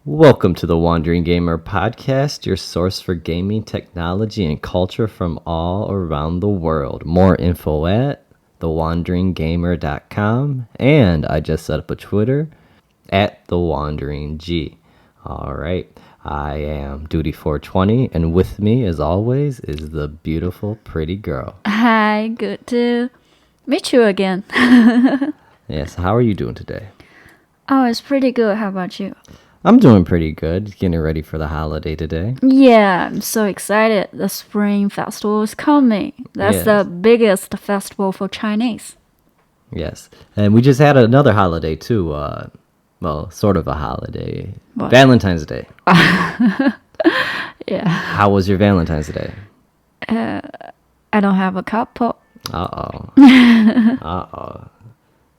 Welcome to the Wandering Gamer Podcast, your source for gaming, technology, and culture from all around the world. More info at thewanderinggamer.com, and I just set up a Twitter at thewanderingg. All right, I am Duty420, and with me, as always, is the beautiful, pretty girl. Hi, good to meet you again. Yes, how are you doing today? Oh, it's pretty good. How about you? I'm doing pretty good, getting ready for the holiday today. Yeah, I'm so excited. The Spring Festival is coming. That's the biggest festival for Chinese. Yes, and we just had another holiday too. Well, sort of a holiday. What? Valentine's Day. Yeah. How was your Valentine's Day? I don't have a couple. Uh-oh. Uh-oh.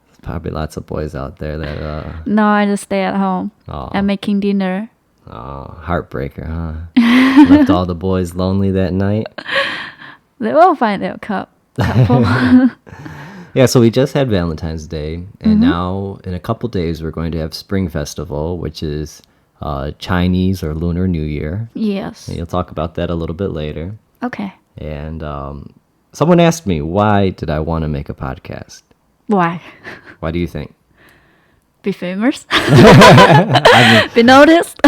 There's probably lots of boys out there that, No, I just stay at home. oh, I'm making dinner. heartbreaker, huh? Left all the boys lonely that night. They will find their couple. Yeah, so we just had Valentine's Day, and now in a couple days we're going to have Spring Festival, which is Chinese or Lunar New Year. Yes. And you'll talk about that a little bit later. Okay. And someone asked me, why did I want to make a podcast? Why? Why do you think? Be famous? I Be noticed?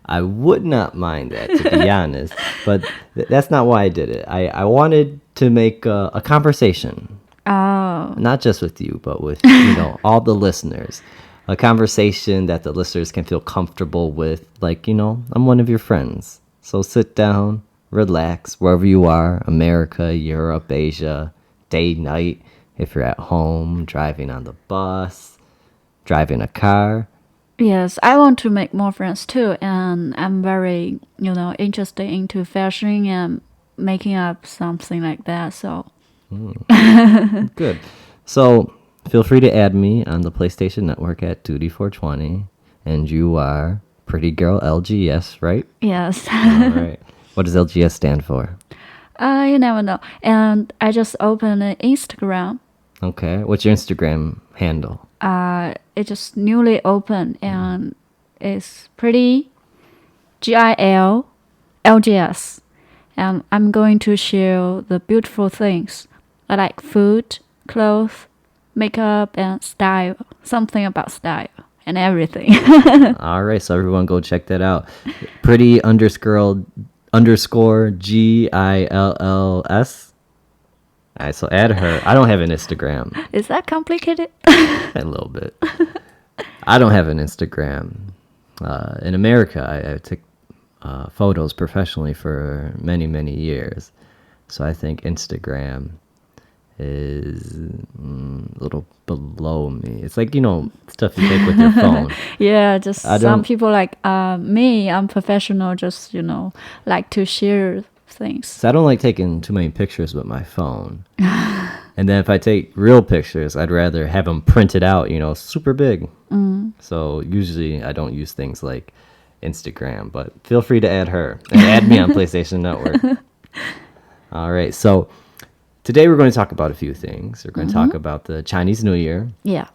I would not mind that, to be honest, but that's not why I did it. I wanted to make a conversation, Oh. not just with you, but with all the listeners. A conversation that the listeners can feel comfortable with, like, I'm one of your friends. So sit down, relax, wherever you are, America, Europe, Asia, day, night, if you're at home, driving on the bus, driving a car. Yes, I want to make more friends too, and I'm very, interested into fashion and making up something like that. So, Good. So feel free to add me on the PlayStation Network at Duty420, and you are Pretty Girl LGS, right? yes, All right. What does LGS stand for? you never know. And I just opened an Instagram. Okay. What's your Instagram handle? It just newly opened, and it's pretty GIL LGS. And I'm going to share the beautiful things like food, clothes, makeup, and style. Something about style and everything. All right. So everyone go check that out. Pretty underscore GILLS. All right. So add her. I don't have an Instagram. Is that complicated? A little bit. I don't have an Instagram. In America, I took photos professionally for many, many years. So I think Instagram is a little below me. It's like, stuff you take with your phone. Yeah, just I some don't- people like me, I'm professional, just, like to share things. So I don't like taking too many pictures with my phone. And then if I take real pictures, I'd rather have them printed out, super big. So usually I don't use things like Instagram, but feel free to add her and add me on PlayStation Network. All right. So today we're going to talk about a few things. We're going to talk about the Chinese New Year, Yes.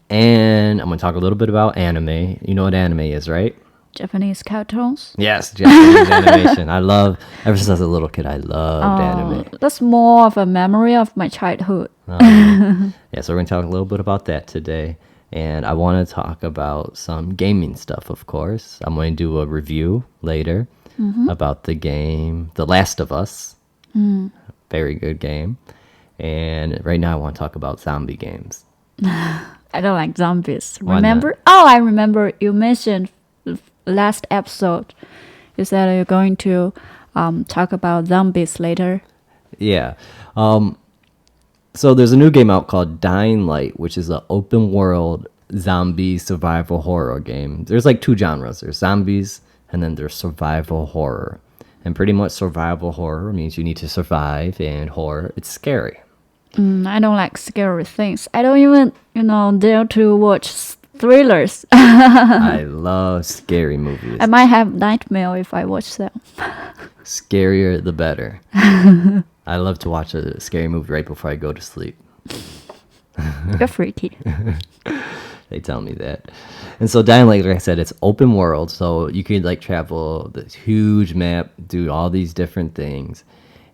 and I'm going to talk a little bit about anime. You know what anime is, right? Japanese cartoons. Yes, Japanese animation. Ever since I was a little kid, I loved anime. That's more of a memory of my childhood. Yeah, so we're going to talk a little bit about that today. And I want to talk about some gaming stuff, of course. I'm going to do a review later about the game, The Last of Us. Very good game. And right now I want to talk about zombie games. I don't like zombies. Why Remember? Oh, I remember you mentioned last episode. You said you're going to talk about zombies later. Yeah. So there's a new game out called Dying Light, which is an open world zombie survival horror game. There's like two genres. There's zombies and then there's survival horror. And pretty much survival horror means you need to survive, and horror, it's scary. I don't like scary things. I don't even, dare to watch thrillers. I love scary movies. I might have nightmare if I watch them. Scarier the better. I love to watch a scary movie right before I go to sleep. You're freaky. They tell me that. And so Dying Light, like I said, it's open world, so you could like travel this huge map, do all these different things,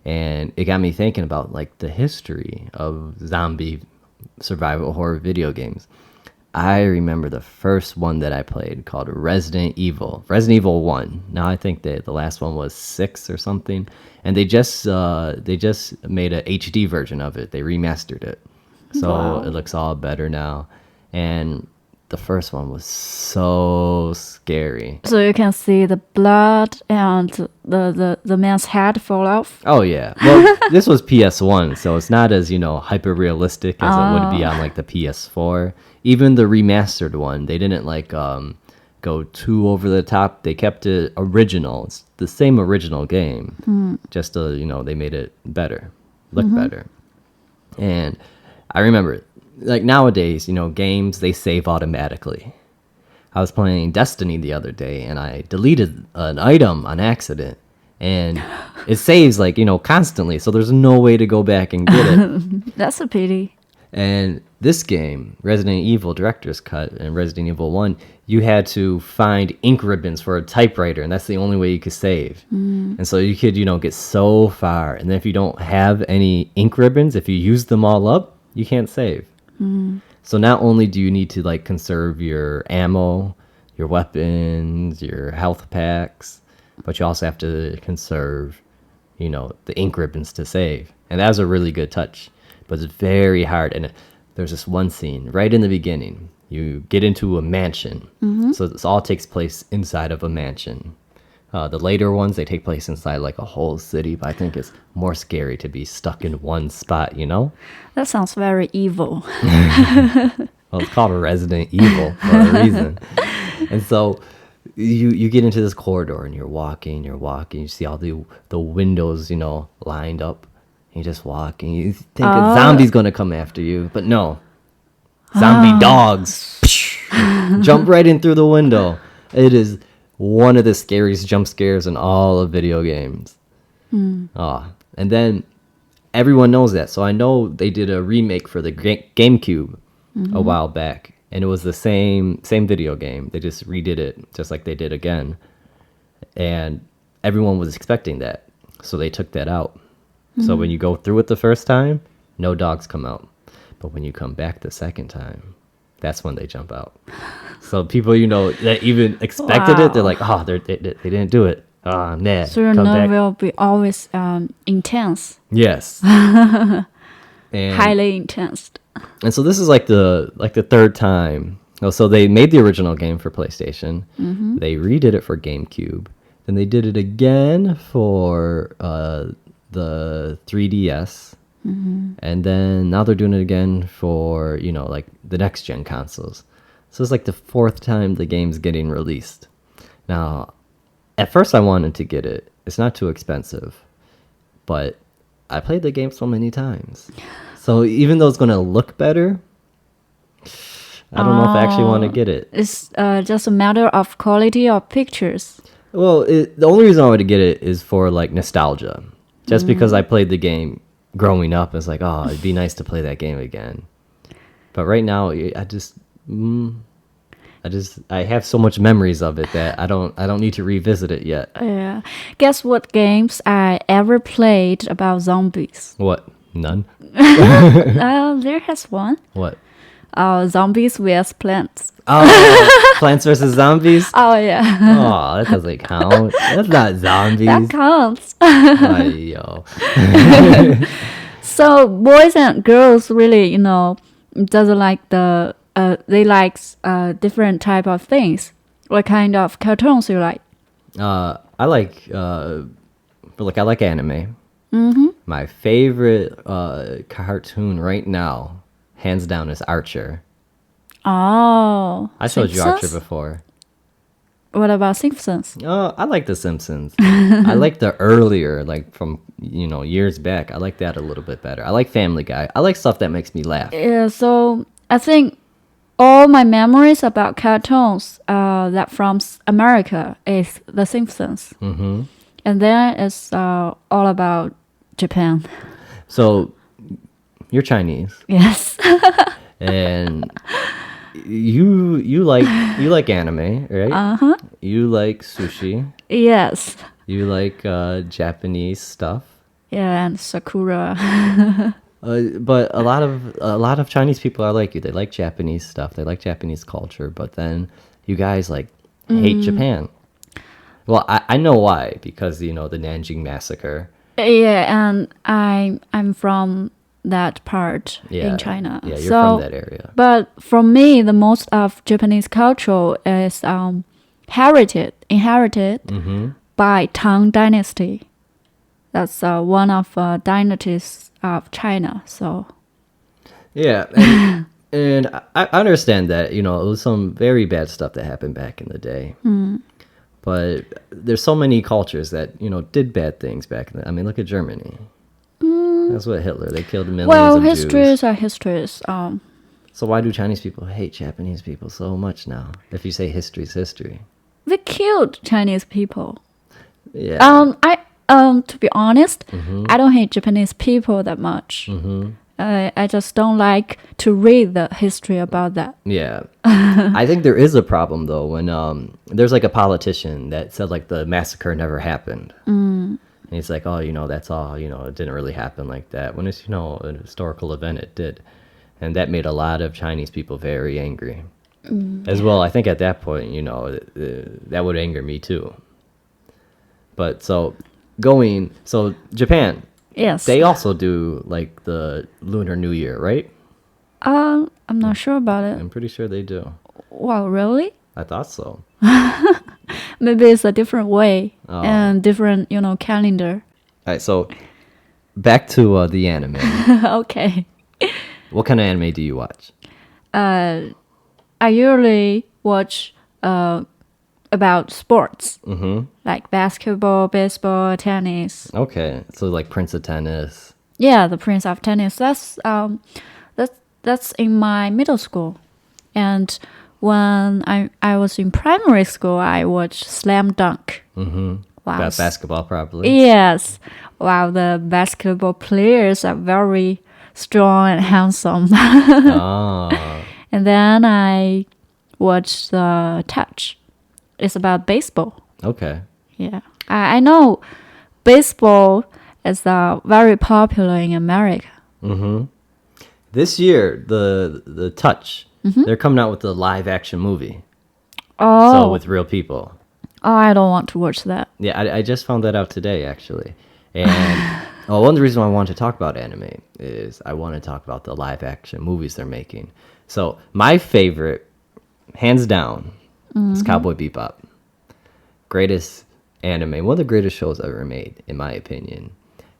and it got me thinking about like the history of zombie survival horror video games. I remember the first one that I played called Resident Evil 1. Now I think that the last one was 6 or something, and they just made a HD version of it. They remastered it, so Wow. it looks all better now. And the first one was so scary. So you can see the blood and the man's head fall off. Oh yeah. Well, this was PS1, so it's not as, hyper realistic as it would be on like the PS4. Even the remastered one, they didn't like go too over the top. They kept it original. It's the same original game. Just they made it better. Look better. And I remember like nowadays, games they save automatically. I was playing Destiny the other day and I deleted an item on accident, and it saves like, constantly. So there's no way to go back and get it. That's a pity. And this game, Resident Evil Director's Cut and Resident Evil 1, you had to find ink ribbons for a typewriter, and that's the only way you could save. And so you could, get so far. And then if you don't have any ink ribbons, if you use them all up, you can't save. So not only do you need to like conserve your ammo, your weapons, your health packs, but you also have to conserve, the ink ribbons to save. And that was a really good touch, but it's very hard. And there's this one scene right in the beginning. You get into a mansion. So this all takes place inside of a mansion. The later ones, they take place inside like a whole city, but I think it's more scary to be stuck in one spot, That sounds very evil. Well, it's called Resident Evil for a reason. And so you get into this corridor and you're walking, you see all the windows, lined up. And you just walk and you think a zombie's going to come after you, but no. Zombie dogs jump right in through the window. It is one of the scariest jump scares in all of video games. And then everyone knows that. So I know they did a remake for the GameCube a while back, and it was the same video game. They just redid it just like they did again. And everyone was expecting that. So they took that out. So when you go through it the first time, no dogs come out. But when you come back the second time, that's when they jump out. So people, that even expected it, they're like, oh, they didn't do it. Oh, man. So your nerve will be always intense. Yes. And, highly intense. And so this is like the third time. Oh, so they made the original game for PlayStation. They redid it for GameCube. Then they did it again for the 3DS. And then now they're doing it again for, like the next gen consoles. So it's like the fourth time the game's getting released. Now, at first I wanted to get it. It's not too expensive. But I played the game so many times. So even though it's going to look better, I don't know if I actually want to get it. It's just a matter of quality of pictures. Well, the only reason I would get it is for like nostalgia. Just because I played the game growing up, it's like, oh, it'd be nice to play that game again. But right now, I have so much memories of it that I don't need to revisit it yet. Yeah. Guess what games I ever played about zombies? What? None? There has one. What? Zombies vs plants. Oh, Plants vs. Zombies? Oh yeah. Oh, that doesn't count. That's not zombies. That counts. Ay-yo. So boys and girls really, doesn't like they like different type of things. What kind of cartoons you like? I like anime. My favorite cartoon right now, hands down, is Archer. Oh. I showed you Archer Simpsons? before. What about Simpsons? I like The Simpsons. I like the earlier, like from years back. I like that a little bit better. I like Family Guy. I like stuff that makes me laugh. Yeah, so I think all my memories about cartoons that from America is The Simpsons. And then it's all about Japan. So you're Chinese, Yes. and you like anime, right? Uh-huh. You like sushi. Yes. You like Japanese stuff. Yeah, and Sakura. But a lot of Chinese people are like you. They like Japanese stuff. They like Japanese culture. But then you guys like hate Japan. Well, I know why, because the Nanjing massacre. Yeah, and I'm from that part Yeah, in China. yeah, you're So, from that area. but for me, the most of Japanese culture is inherited by Tang Dynasty. That's one of dynasties of China. So, Yeah, and I understand that it was some very bad stuff that happened back in the day. But there's so many cultures that did bad things back then. I mean, look at Germany. That's what Hitler. They killed millions well, of histories Jews. are histories. So why do Chinese people hate Japanese people so much now? If you say history's history. They killed Chinese people. Yeah. To be honest, I don't hate Japanese people that much. I just don't like to read the history about that. Yeah. I think there is a problem though when there's like a politician that said like the massacre never happened. And he's like, oh, that's all, it didn't really happen like that. When it's, an historical event, it did. And that made a lot of Chinese people very angry. As well, I think at that point, that would anger me too. But so Japan, Yes. they also do like the Lunar New Year, right? I'm not sure about it. I'm pretty sure they do. Wow, really? I thought so. Maybe it's a different way Oh. and different, calendar. All right, so back to the anime. Okay. What kind of anime do you watch? I usually watch about sports, like basketball, baseball, tennis. Okay, so like Prince of Tennis. Yeah, the Prince of Tennis. That's in my middle school, and when I was in primary school, I watched Slam Dunk. Wow. About basketball, probably. Yes. Wow, the basketball players are very strong and handsome. Oh, And then I watched the Touch. It's about baseball. okay. Yeah. I know baseball is very popular in America. This year, the Touch, they're coming out with a live action movie. Oh. So with real people. Oh, I don't want to watch that. Yeah, I just found that out today, actually. And one of the reasons why I want to talk about anime is I want to talk about the live action movies they're making. So my favorite, hands down, is Cowboy Bebop. Greatest anime, one of the greatest shows ever made, in my opinion.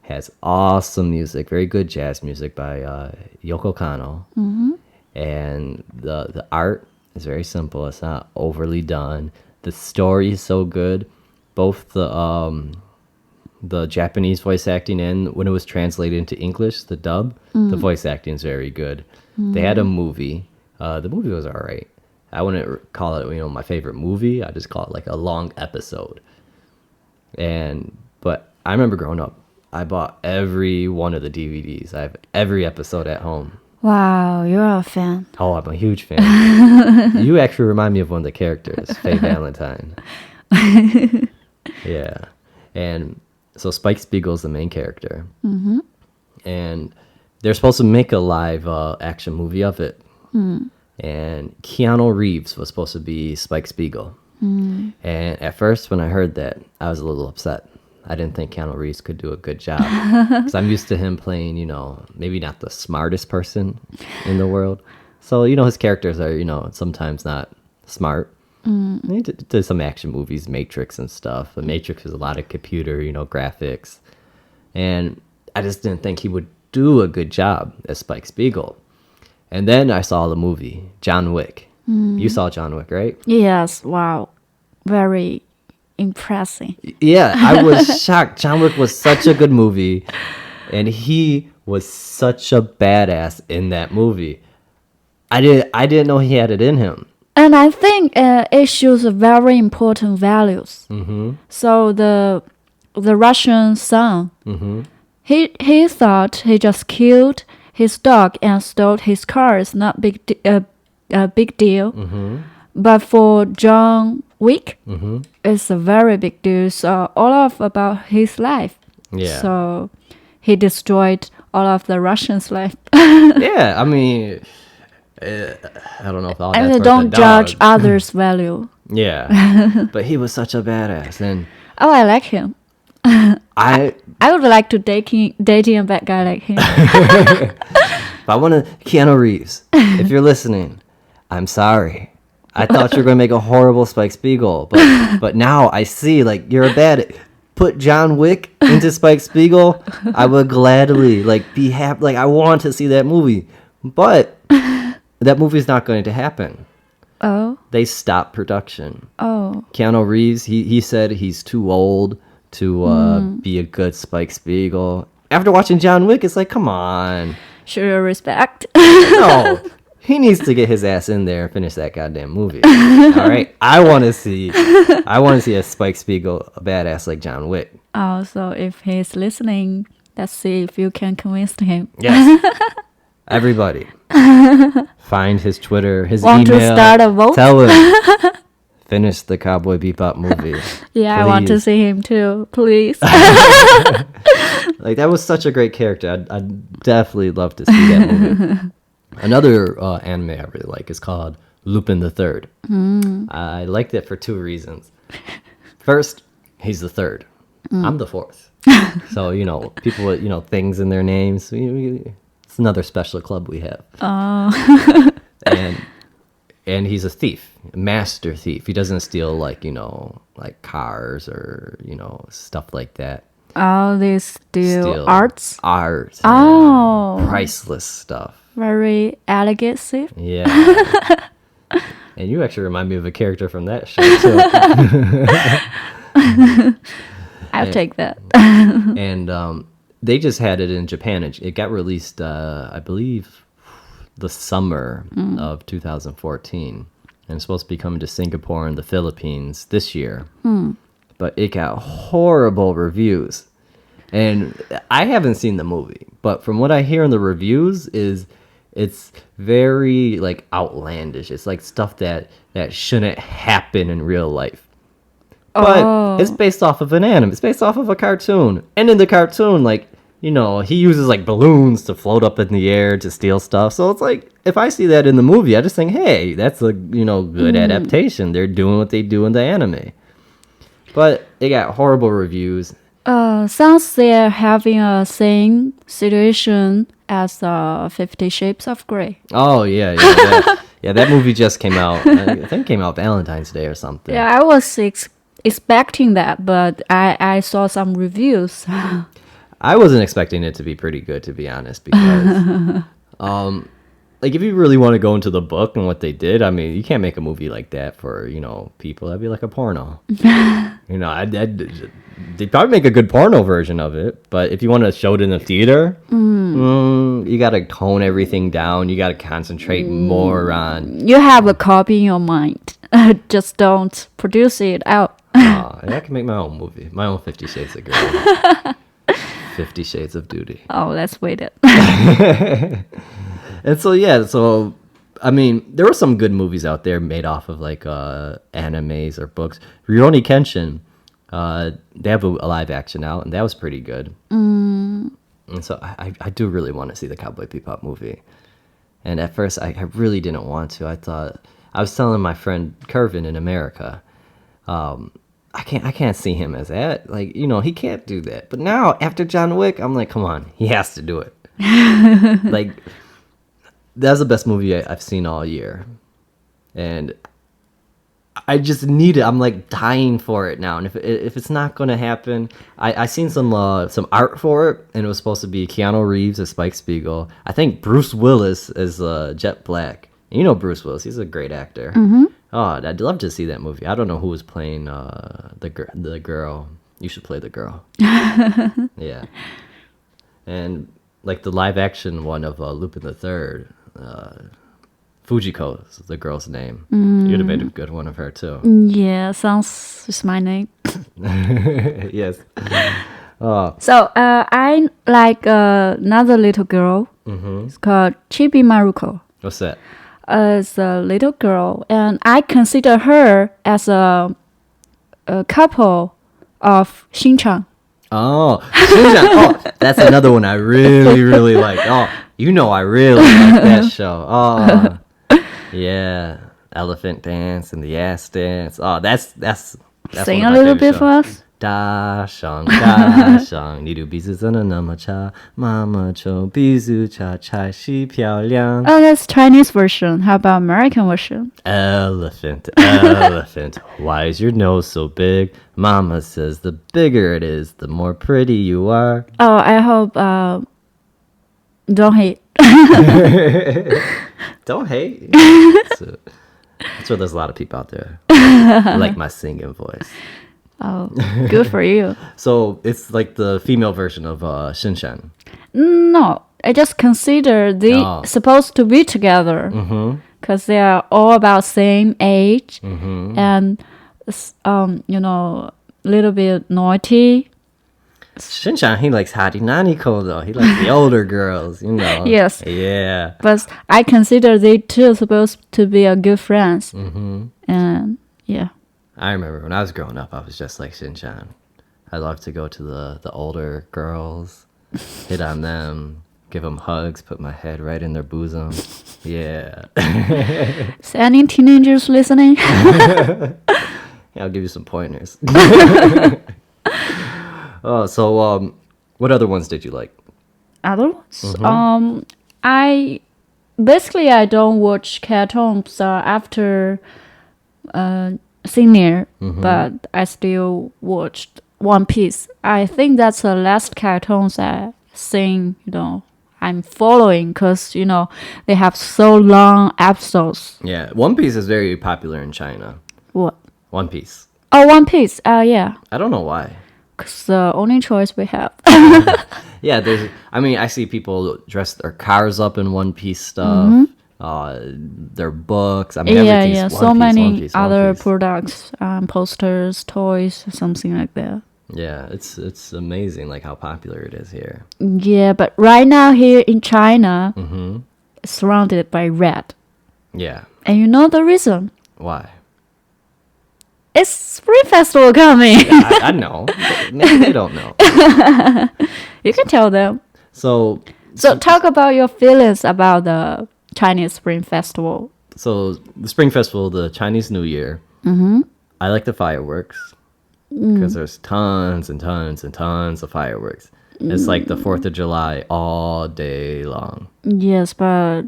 Has awesome music, very good jazz music by Yoko Kanno. And the art is very simple. It's not overly done. The story is so good. Both the Japanese voice acting and when it was translated into English, the dub, the voice acting is very good. They had a movie. The movie was all right. I wouldn't call it, my favorite movie. I just call it like a long episode. But I remember growing up, I bought every one of the DVDs. I have every episode at home. Wow, you're a fan. Oh, I'm a huge fan. You actually remind me of one of the characters, Faye Valentine. Yeah. And so Spike Spiegel's the main character. And they're supposed to make a live action movie of it. And Keanu Reeves was supposed to be Spike Spiegel. And at first, when I heard that, I was a little upset. I didn't think Keanu Reeves could do a good job. Because I'm used to him playing, maybe not the smartest person in the world. So, his characters are, sometimes not smart. He did some action movies, Matrix and stuff. But Matrix was a lot of computer, graphics. And I just didn't think he would do a good job as Spike Spiegel. And then I saw the movie, John Wick. You saw John Wick, right? Yes, wow. Very impressive. Yeah, I was shocked. John Wick was such a good movie. And he was such a badass in that movie. I didn't know he had it in him. And I think it shows very important values. So the Russian son, he thought he just killed his dog and stole his car. It's not a big deal. Mm-hmm. But for John Wick, Mm-hmm. it's a very big deal. So all of about his life. Yeah. So he destroyed all of the Russians' life. Yeah, I mean, I don't know if all that's And worth don't a judge dog. others' value. Yeah, but he was such a badass, and Oh, I like him. I would like to dating a bad guy like him. if I want to Keanu Reeves, if you're listening, I'm sorry. I thought you were gonna make a horrible Spike Spiegel, but now I see like you're a bad. Put John Wick into Spike Spiegel, I would gladly like be happy. Like I want to see that movie, but that movie's not going to happen. Oh, They stopped production. oh. Keanu Reeves, he said he's too old to be a good Spike Spiegel. After watching John Wick, it's like, come on. Show your respect. No. He needs to get his ass in there and finish that goddamn movie. All right? I want to see a Spike Spiegel a badass like John Wick. Oh, so if he's listening, let's see if you can convince him. Yes. Everybody. Find his Twitter, his Want email. to start a vote? Tell him. Finish the Cowboy Bebop movie. Yeah, I want to Please. see him too. Please. Like, that was such a great character. I'd definitely love to see that movie. Another anime I really like is called Lupin the Third. I liked it for two reasons. First, he's the third. I'm the fourth. So, people with, things in their names. It's another special club we have. Oh. And he's a thief, a master thief. He doesn't steal like cars or, stuff like that. Oh, they steal arts? Art. Oh. Priceless stuff. Very elegant thief. Yeah. And you actually remind me of a character from that show, too. I'll take that. And they just had it in Japan. It got released, I believe, the summer of 2014. And it's supposed to be coming to Singapore and the Philippines this year. But it got horrible reviews. And I haven't seen the movie, but from what I hear in the reviews it's very like outlandish. It's like stuff that shouldn't happen in real life. But it's based off of an anime. It's based off of a cartoon. And in the cartoon, like, he uses like balloons to float up in the air to steal stuff. So it's like, if I see that in the movie, I just think, hey, that's a, good adaptation. They're doing what they do in the anime. But it got horrible reviews. Sounds they're having a same situation as 50 Shades of Grey. Oh, yeah. That movie just came out. I think it came out Valentine's Day or something. Yeah, I was expecting that, but I saw some reviews. I wasn't expecting it to be pretty good, to be honest, because like if you really want to go into the book and what they did, I mean, you can't make a movie like that for, people. That'd be like a porno. They'd probably make a good porno version of it, but if you want to show it in the theater, you got to tone everything down. You got to concentrate more on... You have a copy in your mind. Just don't produce it out. I can make my own movie. My own 50 Shades of Grey. 50 Shades of Duty. Oh, let's wait it. And so, I mean, there were some good movies out there made off of, like, animes or books. Rurouni Kenshin, they have a live action out, and that was pretty good. And so I do really want to see the Cowboy Bebop movie. And at first, I really didn't want to. I was telling my friend Kervin in America, I can't see him as that. Like, he can't do that. But now, after John Wick, I'm like, come on, he has to do it. Like, that's the best movie I've seen all year. And I just need it. I'm like dying for it now. And if it's not going to happen, I seen some art for it, and it was supposed to be Keanu Reeves as Spike Spiegel. I think Bruce Willis as Jet Black. And Bruce Willis, he's a great actor. Oh, I'd love to see that movie. I don't know who was playing the girl. You should play the girl. Yeah. And like the live action one of Lupin the Third, Fujiko is the girl's name. You'd have made a good one of her too. Yeah, sounds is my name. Yes. So I like another little girl. It's called Chibi Maruko. What's that? as a little girl, and I consider her as a couple of Xinchang. Oh, Xinjiang. Oh, that's another one I really, really like. Oh, I really like that show. Oh, yeah. Elephant dance and the ass dance. Oh, that's Sing one a of my little favorite bit shows. for us. 大象，你的鼻子真的那么长，妈妈从鼻子查才是漂亮。Oh, that's Chinese version. How about American version? Elephant, elephant, why is your nose so big? Mama says the bigger it is, the more pretty you are. Oh, I hope don't hate. Don't hate. That's where there's a lot of people out there who like my singing voice. Oh, good for you. So it's like the female version of Shinshan. No, I just consider they Oh. supposed to be together because they are all about same age and little bit naughty. Shinshan, he likes Hadi Naniko though. He likes the older girls, Yes. Yeah. But I consider they two supposed to be a good friends. And yeah. I remember when I was growing up, I was just like Shinshan. I loved to go to the older girls, hit on them, give them hugs, put my head right in their bosom. Yeah. Is any teenagers listening? Yeah, I'll give you some pointers. Oh, so what other ones did you like? Other ones? I don't watch cartoons after senior, but I still watched One Piece. I think that's the last cartoons I sing, I'm following because, they have so long episodes. Yeah, One Piece is very popular in China. What? One Piece. Oh, One Piece. Yeah. I don't know why. Because the only choice we have. Yeah, I see people dress their cars up in One Piece stuff. Their books. I mean, everything's One so Piece, many One Piece, One other Piece. products, posters, toys, something like that. Yeah, it's amazing like how popular it is here. Yeah, but right now here in China, it's surrounded by red. Yeah. And you know the reason? Why? It's Spring Festival coming. I know. But maybe they don't know. You can tell them. So talk about your feelings about the Chinese Spring Festival. So the Spring Festival, the Chinese New Year. I like the fireworks because there's tons and tons and tons of fireworks. It's like the 4th of July all day long. Yes, but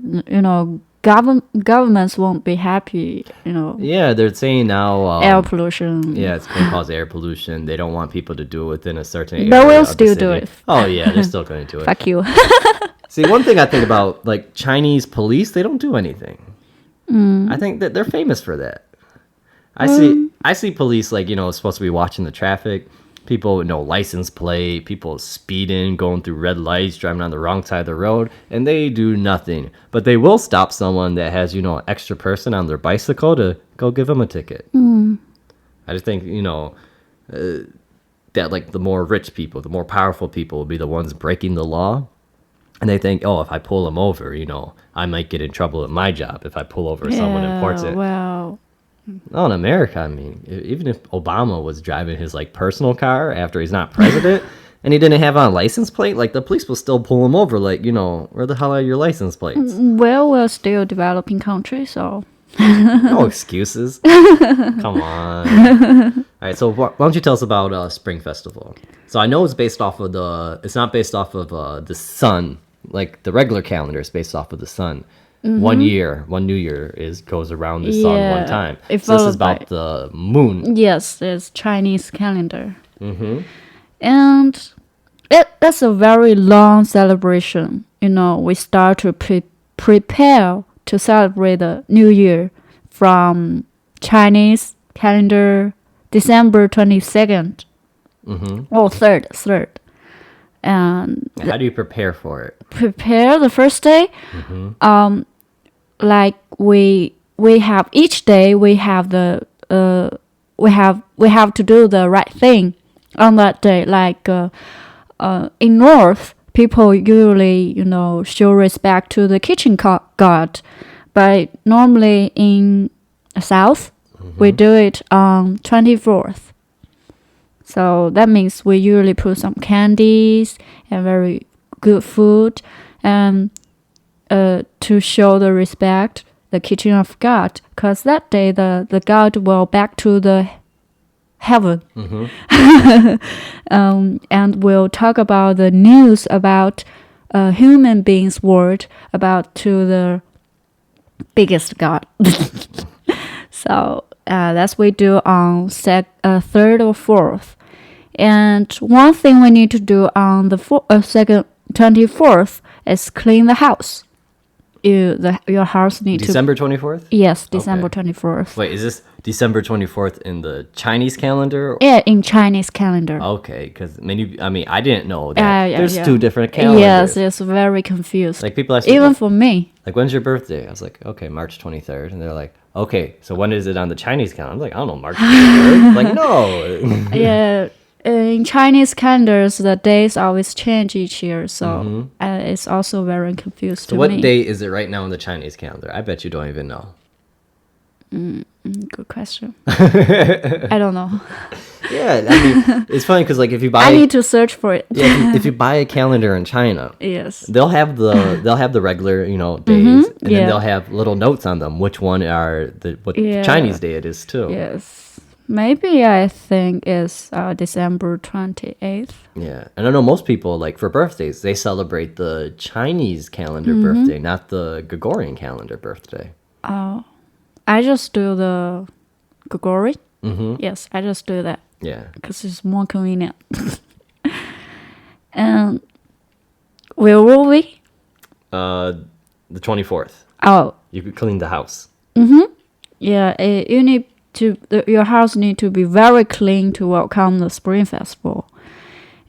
governments won't be happy. Yeah, they're saying now Air pollution. Yeah, it's going to cause air pollution. They don't want people to do it within a certain area. But we'll of the still city. do it. Oh yeah, they're still going to do it. Fuck you. See, one thing I think about like Chinese police, they don't do anything. I think that they're famous for that. I see police like supposed to be watching the traffic. People with no license plate, people speeding, going through red lights, driving on the wrong side of the road, and they do nothing. But they will stop someone that has, an extra person on their bicycle to go give them a ticket. I just think, that like the more rich people, the more powerful people will be the ones breaking the law. And they think, oh, if I pull them over, I might get in trouble at my job if I pull over someone important. Well, Oh, in America, I mean, even if Obama was driving his like personal car after he's not president and he didn't have on a license plate, like the police will still pull him over. Like, where the hell are your license plates? well, we're still a developing country, so. No excuses. Come on. All right, so why don't you tell us about Spring Festival? So I know it's based off of it's not based off of the sun, like the regular calendar is based off of the sun. 1 year, one New Year goes around the sun one time. So this is about the moon. Yes, it's Chinese calendar. And that's a very long celebration. We start to prepare to celebrate the New Year from Chinese calendar December 22nd or 3rd. And How do you prepare for it? Prepare the first day. Like we have each day we have the we have to do the right thing on that day. Like in North, people usually show respect to the kitchen god, but normally in South, we do it on 24th. So that means we usually put some candies and very good food, and to show the respect, the kitchen of God, because that day the God will back to the heaven. And we'll talk about the news about human beings' world about to the biggest God. So that's we do on 3rd or 4th. And one thing we need to do on the 24th is clean the house. Your house need December 24th? Yes, December 24th. Wait, is this December 24th in the Chinese calendar? Yeah, in Chinese calendar. Okay, because I didn't know that. There's yeah. two different calendars. Yes, it's very confused. Like people ask even me, for me. like, when's your birthday? I was like, okay, March 23rd. And they're like, okay, so when is it on the Chinese calendar? I'm like, I don't know, March 23rd. Like, no. Yeah, in Chinese calendars, the days always change each year, so it's also very confused So to what me. day is it right now in the Chinese calendar? I bet you don't even know. Good question. I don't know. Yeah, I mean, it's funny because like if you buy, I need to search for it. if you buy a calendar in China, Yes. they'll have the regular days, and then yeah. they'll have little notes on them which one are what Yeah. Chinese day it is too. Yes. Maybe I think it's December 28th. Yeah, and I know most people like for birthdays they celebrate the Chinese calendar birthday, not the Gregorian calendar birthday. Oh, I just do the Gregorian. Yes, I just do that Yeah. because it's more convenient. And where will we? The 24th. Oh, You could clean the house. yeah. You need to. Your house need to be very clean to welcome the Spring Festival.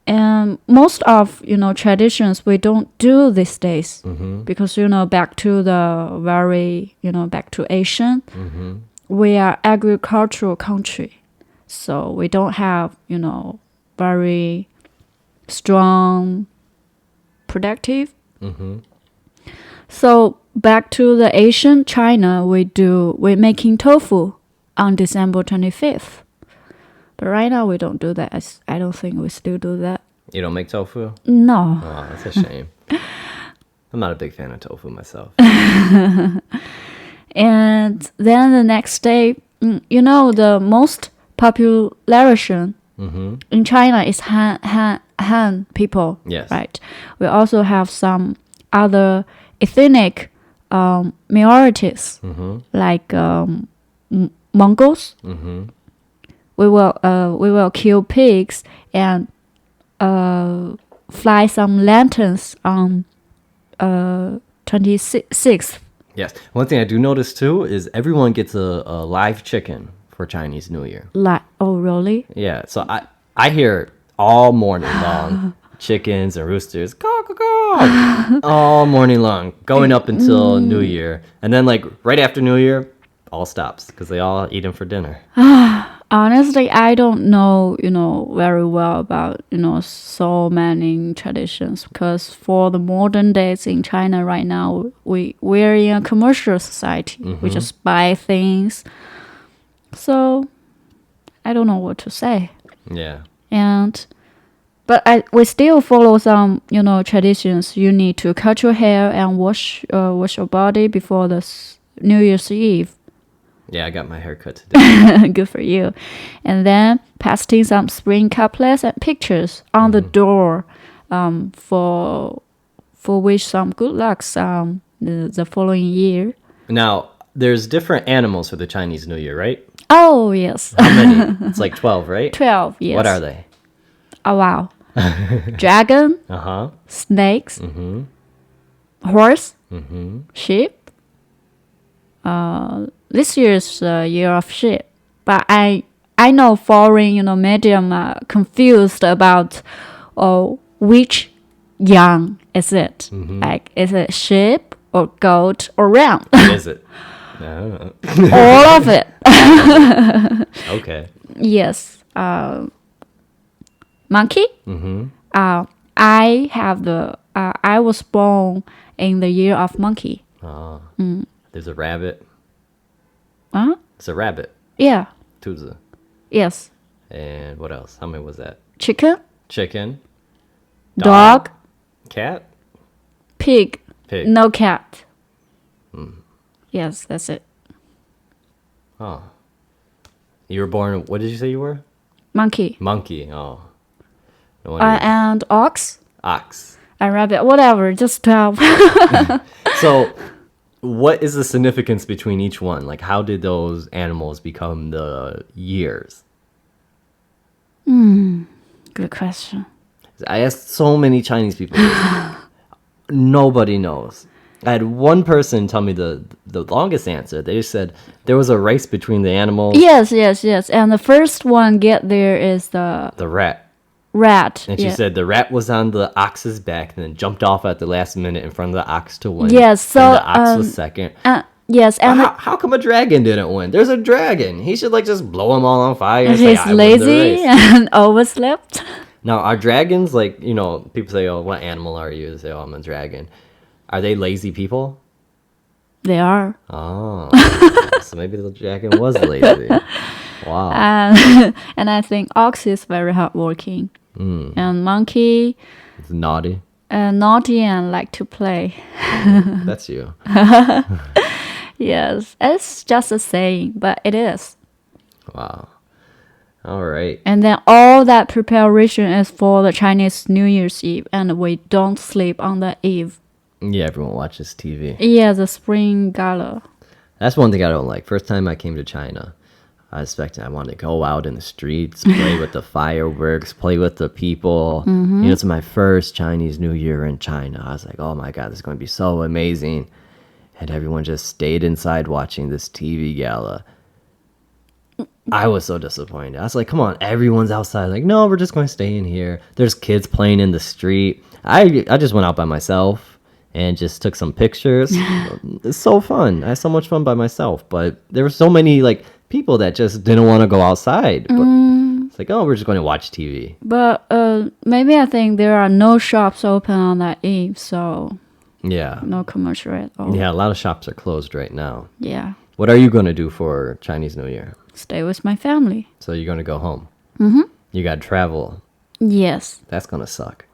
And most of traditions we don't do these days because back to the very back to Asian. We are agricultural country, so we don't have very strong productive. So back to the Asian China, we're making tofu on December 25th. But right now we don't do that. I don't think we still do that. You don't make tofu? No. Oh, that's a shame. I'm not a big fan of tofu myself. And then the next day, the most population in China is Han people. Yes. Right. We also have some other ethnic minorities like Mongols. We will kill pigs and fly some lanterns on 26th. Yes. One thing I do notice too is everyone gets a live chicken for Chinese New Year. Oh, really? Yeah. So I hear all morning long chickens and roosters caw, caw, caw, all morning long going up until New Year, and then like right after New Year, all stops because they all eat them for dinner. Honestly, I don't know, very well about, so many traditions because for the modern days in China right now, we're in a commercial society. We just buy things. So I don't know what to say. Yeah. But we still follow some, traditions. You need to cut your hair and wash your body before the New Year's Eve. Yeah, I got my hair cut today. Good for you. And then pasting some spring couplets and pictures on the door for wish some good lucks the following year. Now, there's different animals for the Chinese New Year, right? Oh, yes. How many? It's like 12, right? 12, yes. What are they? Oh, wow. Dragon, snakes, horse, sheep. This year's year of sheep. But I know foreign, medium are confused about which young is it. Like, is it sheep or goat or ram? What is it? I don't know. All of it. Okay. Yes. Monkey? I have I was born in the year of monkey. There's a rabbit. Huh? It's a rabbit. Yeah. 兔子. Yes. And what else? How many was that? Chicken, Chicken. dog, Cat. pig. Pig. No cat. Yes, that's it. Oh. You were born, what did you say you were? Monkey. Monkey. Oh. No wonder. And ox Ox. and rabbit. Whatever. Just 12. So, what is the significance between each one? Like, how did those animals become the years? Good question. I asked so many Chinese people this. Nobody knows. I had one person tell me the longest answer. They said there was a race between the animals. Yes. And the first one get there is the The rat. rat. And she said the rat was on the ox's back and then jumped off at the last minute in front of the ox to win. Yes, so, and the ox was second. yes, and How come a dragon didn't win? There's a dragon. He should like just blow them all on fire. And he's say, I won the lazy race. and overslept. Now, are dragons like, people say, oh, what animal are you? They say, oh, I'm a dragon. Are they lazy people? They are. Oh, so maybe the dragon was lazy. Wow. And I think ox is very hardworking. And monkey, It's naughty. naughty and like to play. That's you. Yes, it's just a saying, but it is. Wow. All right. And then all that preparation is for the Chinese New Year's Eve, and we don't sleep on the eve. Yeah, everyone watches TV. Yeah, the spring gala. That's one thing I don't like. First time I came to China, I wanted to go out in the streets, play with the fireworks, play with the people. It's my first Chinese New Year in China. I was like, oh my God, this is going to be so amazing. And everyone just stayed inside watching this TV gala. I was so disappointed. I was like, come on, everyone's outside. Like, no, we're just going to stay in here. There's kids playing in the street. I just went out by myself and just took some pictures. It's so fun. I had so much fun by myself. But there were so many like people that just didn't want to go outside. But it's like, oh, we're just going to watch TV. But maybe I think there are no shops open on that eve, so Yeah. no commercial at all. Yeah, a lot of shops are closed right now. Yeah. What are you going to do for Chinese New Year? Stay with my family. So you're going to go home? Mm-hmm. You got to travel. Yes. That's going to suck.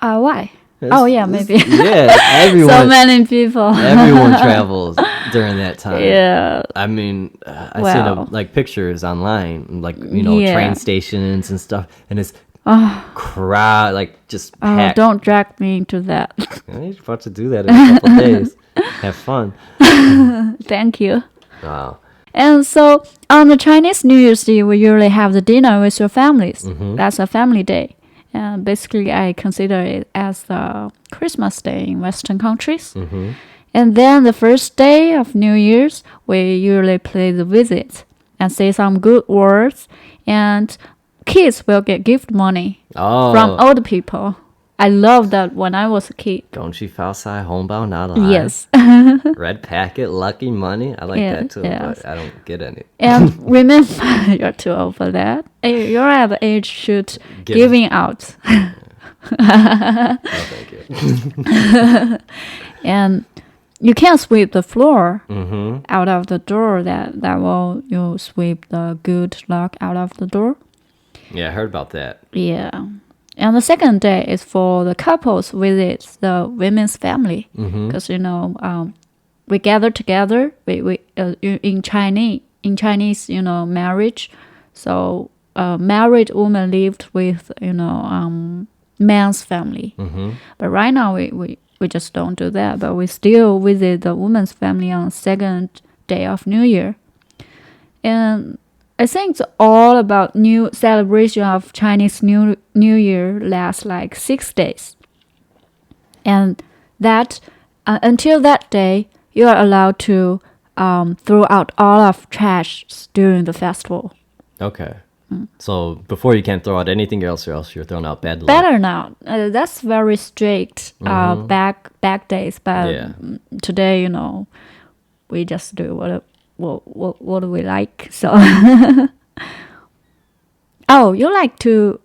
Why? Maybe. Yeah, everyone. So many people. Everyone travels during that time. Yeah. I mean, I Wow. see like pictures online, like Yeah. train stations and stuff, and it's crowd, like just Oh, packed. don't drag me into that. You're about to do that in a couple days. Have fun. Thank you. Wow. And so on the Chinese New Year's Eve, we usually have the dinner with your families. Mm-hmm. That's a family day. And basically, I consider it as the Christmas day in Western countries. Mm-hmm. And then the first day of New Year's, we usually play the visit and say some good words. And kids will get gift money Oh, from older people. I love that when I was a kid. don't you foul side homebound not alive? Yes. Red packet, lucky money. I like Yeah, that too, yes. but I don't get any. And remember, you're too old for that. You're at the age should giving out. No, thank you. And you can't sweep the floor Mm-hmm. out of the door. That will you sweep the good luck out of the door. Yeah, I heard about that. Yeah. And the second day is for the couples visit the women's family Mm-hmm. because we gather together. We in Chinese marriage. So married woman lived with man's family. Mm-hmm. But right now we just don't do that. But we still visit the woman's family on the second day of New Year. And I think it's all about new celebration of Chinese New Year lasts like 6 days. And that until that day, you are allowed to throw out all of trash during the festival. Okay. So before you can't throw out anything else, or else you're throwing out bad luck. Better now. That's very strict back days. But Yeah. today, we just do what do we like. So, oh, you like to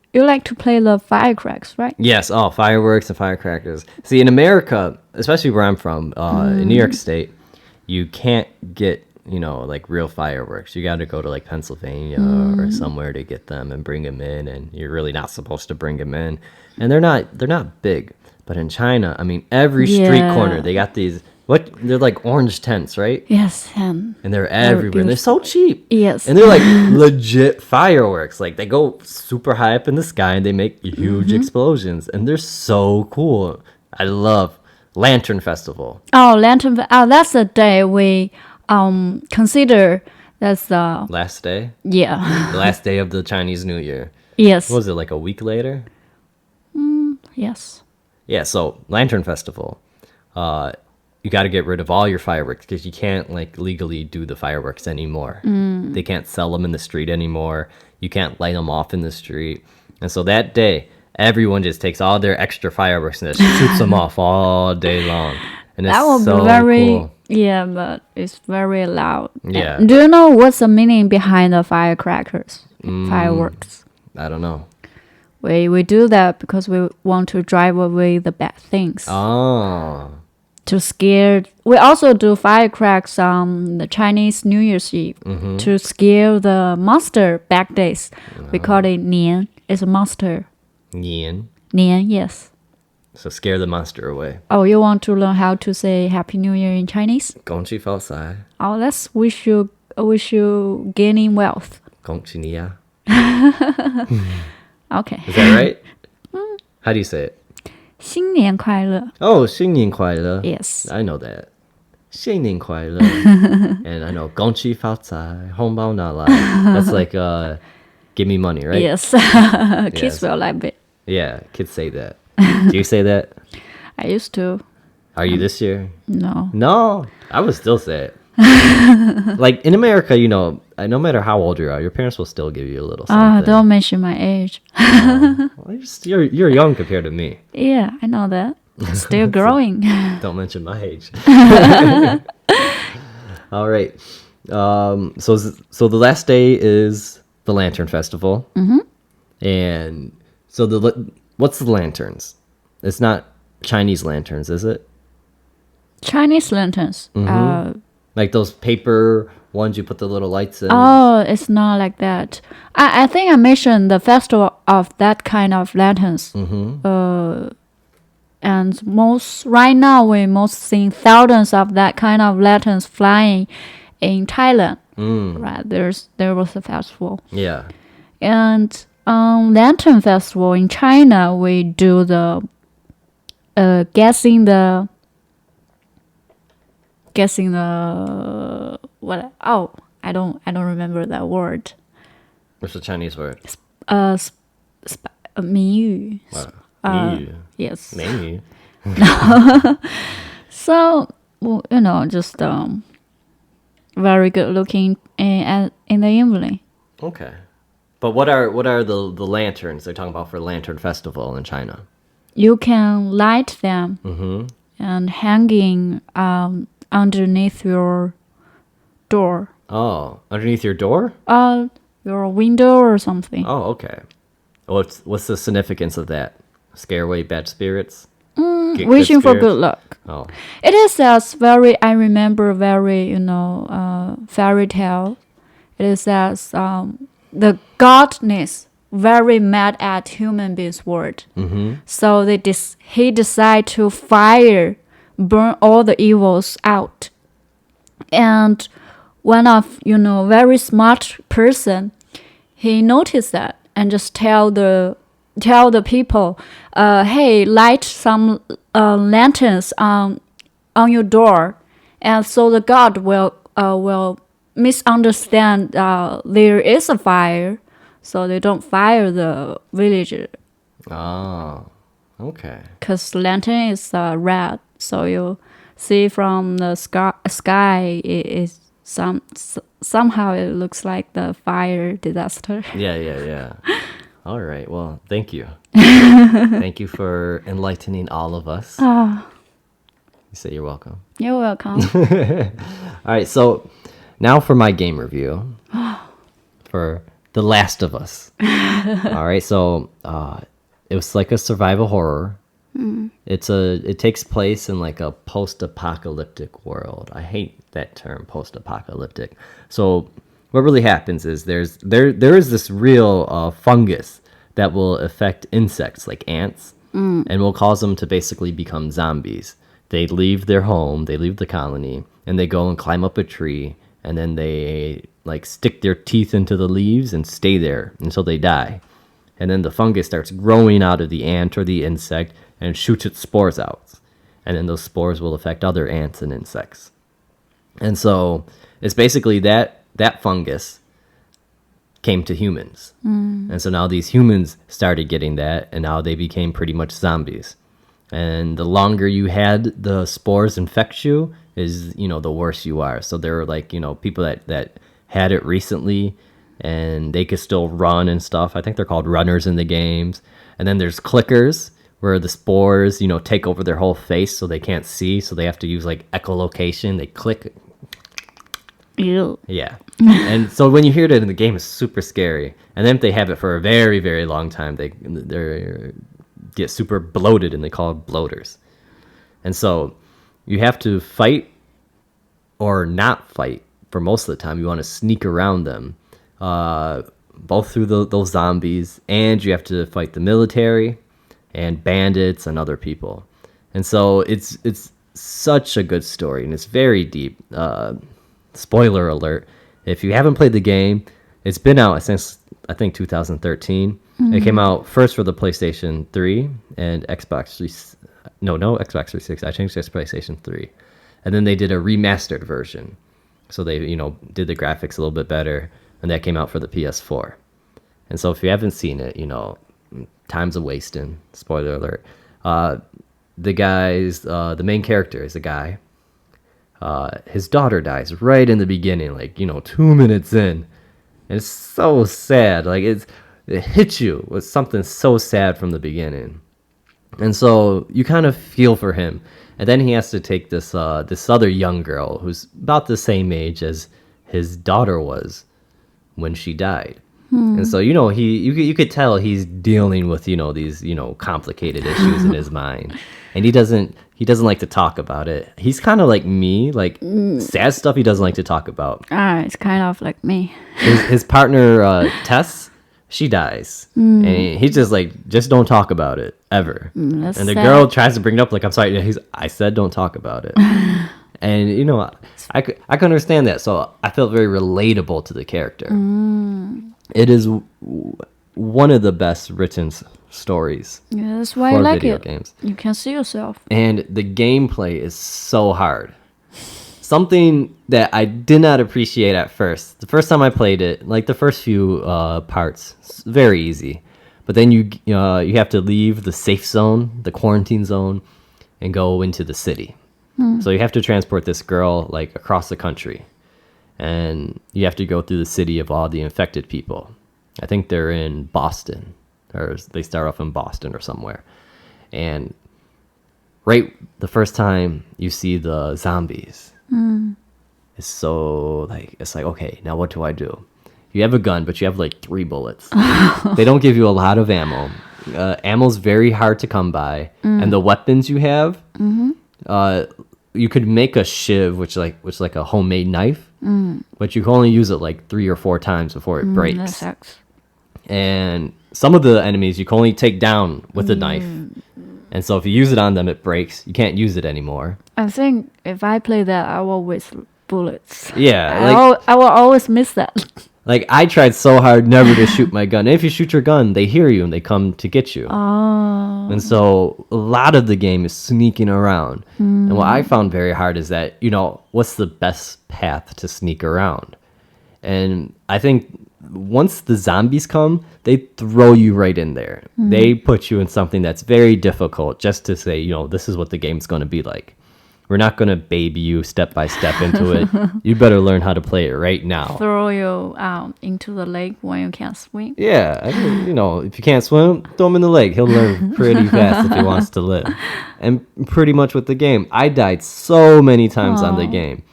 play the firecrackers, right? Yes. Oh, fireworks and firecrackers. See, in America, especially where I'm from, in New York State, you can't get, like real fireworks. You got to go to like Pennsylvania or somewhere to get them and bring them in, and you're really not supposed to bring them in. And they're not big. But in China, I mean, every street corner they got these. They're like orange tents, right? Yes, And they're everywhere. And they're so cheap. Yes. And they're like legit fireworks. Like they go super high up in the sky and they make huge explosions. And they're so cool. I love Lantern Festival. Oh, that's the day we consider that's the Last day? yeah. The last day of the Chinese New Year. Yes. What was it, like a week later? Yes. Yeah, so Lantern Festival. You got to get rid of all your fireworks because you can't like legally do the fireworks anymore. They can't sell them in the street anymore. You can't light them off in the street. And so that day, everyone just takes all their extra fireworks and just shoots them off all day long. And it's That will so be very cool. yeah, but it's very loud. Yeah. And do you know what's the meaning behind the firecrackers? Fireworks. I don't know. We do that because we want to drive away the bad things. Oh. To scare. We also do firecracks on the Chinese New Year's Eve to scare the monster back days. We call it Nian. It's a monster. Nian. Nian, yes. So scare the monster away. Oh, you want to learn how to say Happy New Year in Chinese? 恭喜发财. Oh, let's wish you gaining wealth. 恭喜你呀. Okay. Is that right? How do you say it? 新年快乐. Oh, 新年快乐. Yes. I know that. 新年快乐. And I know 恭喜发财,红包拿来. That's like give me money, right? Yes. Kids Yes. will like it. Yeah, kids say that. Do you say that? I used to. Are you this year? No. No, I would still say it. Like in America, no matter how old you are, your parents will still give you a little something. Don't mention my age. Well, you're young compared to me. Yeah, I know that. Still growing. Don't mention my age. All right. So the last day is the Lantern Festival. And so what's the lanterns? It's not Chinese lanterns, is it? Chinese lanterns. Like those paper ones you put the little lights in. Oh, it's not like that. I think I mentioned the festival of that kind of lanterns. And right now we most seeing thousands of that kind of lanterns flying in Thailand. Right, there was a festival. Yeah. And Lantern Festival in China, we do the guessing the what? Oh, I don't remember that word. What's the Chinese word? 谜语. Wow. Yes. 美女. So, well, just very good looking in the evening. Okay. But what are the lanterns they're talking about for Lantern Festival in China? You can light them and hanging underneath your door. Oh, underneath your door? Your window or something. Oh, okay. What's the significance of that? Scare away bad spirits? Get Wishing for spirits? good luck. Oh. It is as I remember very, fairy tale. It is as the godness very mad at human beings' world. So he decided to burn all the evils out. And one of, very smart person, he noticed that and just tell the people, hey, light some lanterns on your door, and so the god will misunderstand there is a fire, so they don't fire the villager. Oh, okay. Because lantern is red, so you see from the sky it is somehow it looks like the fire disaster. Yeah. All right. Well, thank you. Thank you for enlightening all of us. You say you're welcome. You're welcome. All right. So now for my game review for The Last of Us. All right. So it was like a survival horror. It takes place in like a post-apocalyptic world. I hate that term, post-apocalyptic. So what really happens is there is this real fungus that will affect insects like ants, and will cause them to basically become zombies. They leave their home, they leave the colony, and they go and climb up a tree, and then they like stick their teeth into the leaves and stay there until they die. And then the fungus starts growing out of the ant or the insect and shoots its spores out. And then those spores will affect other ants and insects. And so it's basically that fungus came to humans. And so now these humans started getting that, and now they became pretty much zombies. And the longer you had the spores infect you is, the worse you are. So there were like, people that had it recently and they could still run and stuff. I think they're called runners in the games. And then there's clickers where the spores, take over their whole face so they can't see. So they have to use like echolocation. They click. Ew. Yeah. And so when you hear that in the game, it's super scary. And then if they have it for a very, very long time, they get super bloated and they call it bloaters. And so you have to fight or not fight for most of the time. You want to sneak around them, both through those zombies, and you have to fight the military and bandits and other people. And so it's such a good story, and it's very deep. Spoiler alert, if you haven't played the game, it's been out since I think 2013. It came out first for the PlayStation 3 and Xbox 3. No, Xbox 360. I changed it to PlayStation 3. And then they did a remastered version. So they, did the graphics a little bit better, and that came out for the PS4. And so if you haven't seen it, time's a wasting. Spoiler alert. The main character is a guy. His daughter dies right in the beginning, like, 2 minutes in. And it's so sad. Like, it hits you with something so sad from the beginning. And so you kind of feel for him. And then he has to take this other young girl who's about the same age as his daughter was when she died. And so, you could tell he's dealing with, these, complicated issues in his mind. And he doesn't like to talk about it. He's kind of like me, like sad stuff he doesn't like to talk about. It's kind of like me. His partner, Tess, she dies. And he's just like, just don't talk about it, ever. And the sad. girl tries to bring it up, like, I'm sorry, I said don't talk about it. And, I could understand that. So I felt very relatable to the character. It is one of the best written stories. Yeah, that's why I for like video it. games. You can see yourself. And the gameplay is so hard. Something that I did not appreciate at first. The first time I played it, like the first few parts, it's very easy. But then you have to leave the safe zone, the quarantine zone, and go into the city. So you have to transport this girl like across the country. And you have to go through the city of all the infected people. I think they're in Boston, or they start off in Boston or somewhere. And right the first time you see the zombies, it's so it's like, okay, now what do I do? You have a gun, but you have like 3 bullets. They don't give you a lot of ammo. Ammo's very hard to come by, and the weapons you have, you could make a shiv, which is like a homemade knife, but you can only use it like 3 or 4 times before it breaks. That sucks. And some of the enemies you can only take down with a knife. And so if you use it on them, it breaks. You can't use it anymore. I think if I play that, I will waste bullets. Yeah. I will always miss that. Like, I tried so hard never to shoot my gun. And if you shoot your gun, they hear you and they come to get you. Oh. And so a lot of the game is sneaking around. And what I found very hard is that, what's the best path to sneak around? And I think once the zombies come, they throw you right in there. They put you in something that's very difficult just to say, this is what the game's going to be like. We're not going to baby you step by step into it. You better learn how to play it right now. Throw you into the lake when you can't swim. Yeah, if you can't swim, throw him in the lake. He'll learn pretty fast if he wants to live. And pretty much with the game, I died so many times on the game.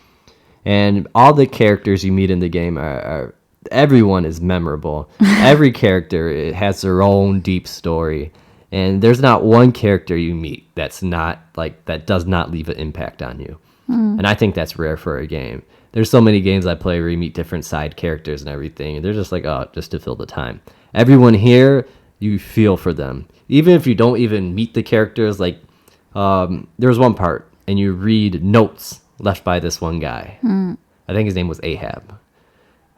And all the characters you meet in the game are everyone is memorable. Every character has their own deep story. And there's not one character you meet that's not like that does not leave an impact on you. And I think that's rare for a game. There's so many games I play where you meet different side characters and everything, and they're just like, oh, just to fill the time. Everyone here, you feel for them. Even if you don't even meet the characters, like there was one part, and you read notes left by this one guy. I think his name was Ahab.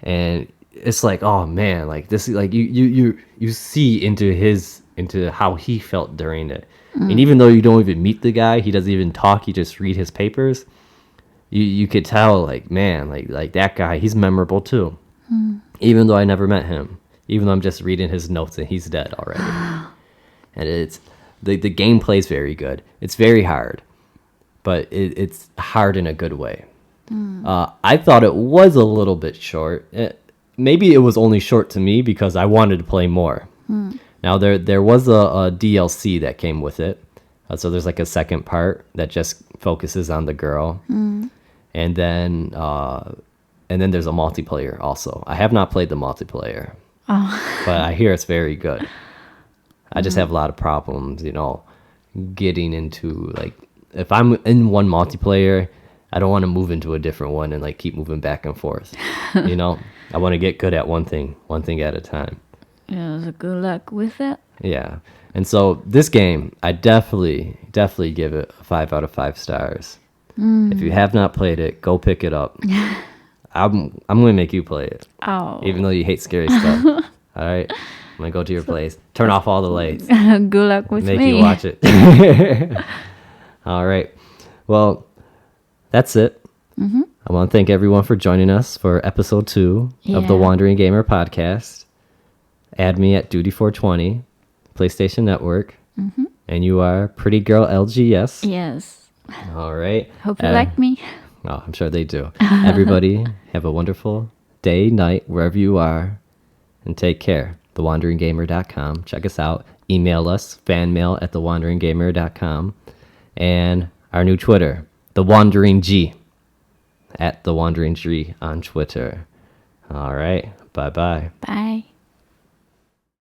And it's like, oh man, like this, like you see into how he felt during it. And even though you don't even meet the guy, he doesn't even talk, you just read his papers. You could tell, like, man, like that guy, he's memorable too. Even though I never met him, even though I'm just reading his notes and he's dead already. And it's the gameplay is very good. It's very hard, but it's hard in a good way. I thought it was a little bit short. Maybe it was only short to me because I wanted to play more. Now there was a DLC that came with it, so there's like a second part that just focuses on the girl, and then there's a multiplayer also. I have not played the multiplayer, but I hear it's very good. I just have a lot of problems, getting into, like, if I'm in one multiplayer, I don't want to move into a different one and like keep moving back and forth. I want to get good at one thing at a time. Yeah, so good luck with that. Yeah. And so this game, I definitely give it a 5 out of 5 stars. If you have not played it, go pick it up. I'm going to make you play it. Oh. Even though you hate scary stuff. All right? I'm going to go to your place. Turn off all the lights. Good luck with Make me. you watch it. All right. Well, that's it. I want to thank everyone for joining us for episode 2 of the Wandering Gamer podcast. Add me at Duty420, PlayStation Network. And you are Pretty Girl LGS. Yes. All right. Hope you like me. Oh, I'm sure they do. Everybody, have a wonderful day, night, wherever you are. And take care. TheWanderingGamer.com. Check us out. Email us, fanmail at TheWanderingGamer.com. And our new Twitter, The Wandering G, at The Wandering G on Twitter. All right. Bye-bye. Bye.